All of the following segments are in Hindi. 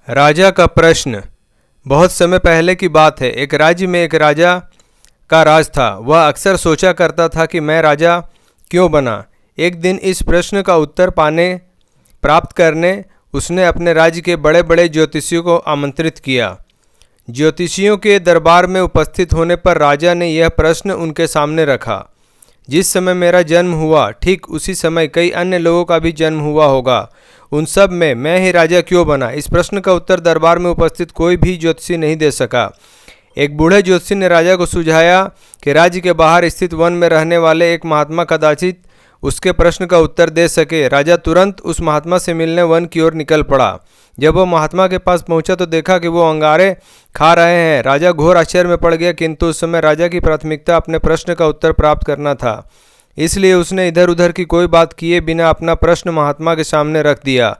राजा का प्रश्न। बहुत समय पहले की बात है। एक राज्य में एक राजा का राज था। वह अक्सर सोचा करता था कि मैं राजा क्यों बना। एक दिन इस प्रश्न का उत्तर प्राप्त करने उसने अपने राज्य के बड़े बड़े ज्योतिषियों को आमंत्रित किया। ज्योतिषियों के दरबार में उपस्थित होने पर राजा ने यह प्रश्न उनके सामने रखा। जिस समय मेरा जन्म हुआ ठीक उसी समय कई अन्य लोगों का भी जन्म हुआ होगा। उन सब में मैं ही राजा क्यों बना। इस प्रश्न का उत्तर दरबार में उपस्थित कोई भी ज्योतिषी नहीं दे सका। एक बूढ़े ज्योतिषी ने राजा को सुझाया कि राज्य के बाहर स्थित वन में रहने वाले एक महात्मा कदाचित उसके प्रश्न का उत्तर दे सके। राजा तुरंत उस महात्मा से मिलने वन की ओर निकल पड़ा। जब वह महात्मा के पास पहुंचा तो देखा कि वो अंगारे खा रहे हैं। राजा घोर आश्चर्य में पड़ गया, किंतु उस समय राजा की प्राथमिकता अपने प्रश्न का उत्तर प्राप्त करना था। इसलिए उसने इधर उधर की कोई बात किए बिना अपना प्रश्न महात्मा के सामने रख दिया।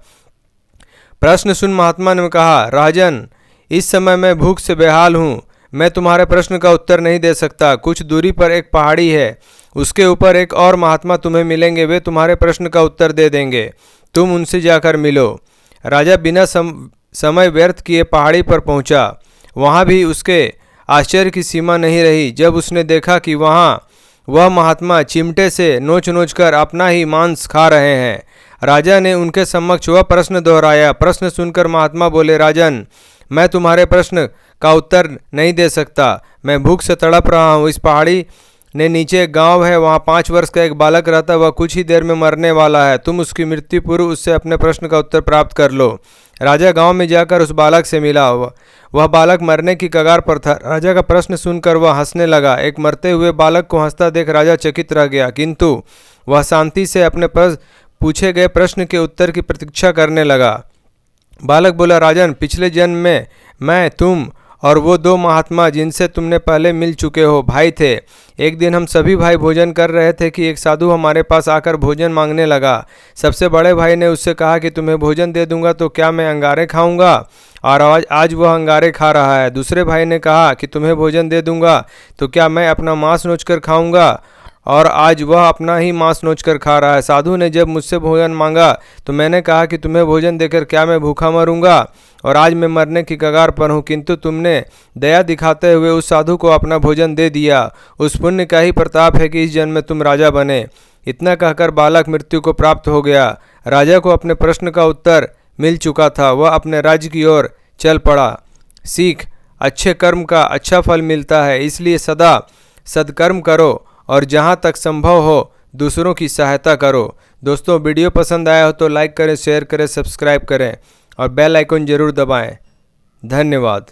प्रश्न सुन महात्मा ने कहा, राजन, इस समय मैं भूख से बेहाल हूँ। मैं तुम्हारे प्रश्न का उत्तर नहीं दे सकता। कुछ दूरी पर एक पहाड़ी है, उसके ऊपर एक और महात्मा तुम्हें मिलेंगे। वे तुम्हारे प्रश्न का उत्तर दे देंगे। तुम उनसे जाकर मिलो। राजा बिना समय व्यर्थ किए पहाड़ी पर पहुंचा। वहां भी उसके आश्चर्य की सीमा नहीं रही जब उसने देखा कि वहां वह महात्मा चिमटे से नोच नोच कर अपना ही मांस खा रहे हैं। राजा ने उनके समक्ष वह प्रश्न दोहराया। प्रश्न सुनकर महात्मा बोले, राजन, मैं तुम्हारे प्रश्न का उत्तर नहीं दे सकता। मैं भूख से तड़प रहा हूँ। इस पहाड़ी ने नीचे एक गांव है, वहाँ 5 वर्ष का एक बालक रहता है। वह कुछ ही देर में मरने वाला है। तुम उसकी मृत्यु पूर्व उससे अपने प्रश्न का उत्तर प्राप्त कर लो। राजा गांव में जाकर उस बालक से मिला। वह बालक मरने की कगार पर था। राजा का प्रश्न सुनकर वह हंसने लगा। एक मरते हुए बालक को हंसता देख राजा चकित रह गया, किंतु वह शांति से अपने पूछे गए प्रश्न के उत्तर की प्रतीक्षा करने लगा। बालक बोला, राजन, पिछले जन्म में मैं, तुम और वो 2 महात्मा जिनसे तुमने पहले मिल चुके हो भाई थे। एक दिन हम सभी भाई भोजन कर रहे थे कि एक साधु हमारे पास आकर भोजन मांगने लगा। सबसे बड़े भाई ने उससे कहा कि तुम्हें भोजन दे दूंगा तो क्या मैं अंगारे खाऊंगा, और आज वह अंगारे खा रहा है। दूसरे भाई ने कहा कि तुम्हें भोजन दे दूंगा तो क्या मैं अपना मांस नोचकर खाऊंगा, और आज वह अपना ही मांस नोचकर खा रहा है। साधु ने जब मुझसे भोजन मांगा तो मैंने कहा कि तुम्हें भोजन देकर क्या मैं भूखा मरूंगा, और आज मैं मरने की कगार पर हूँ, किंतु तुमने दया दिखाते हुए उस साधु को अपना भोजन दे दिया। उस पुण्य का ही प्रताप है कि इस जन्म में तुम राजा बने। इतना कहकर बालक मृत्यु को प्राप्त हो गया। राजा को अपने प्रश्न का उत्तर मिल चुका था। वह अपने राज्य की ओर चल पड़ा। सीख, अच्छे कर्म का अच्छा फल मिलता है, इसलिए सदा सद्कर्म करो और जहाँ तक संभव हो दूसरों की सहायता करो। दोस्तों, वीडियो पसंद आया हो तो लाइक करें, शेयर करें, सब्सक्राइब करें और बेल आइकन जरूर दबाएं। धन्यवाद।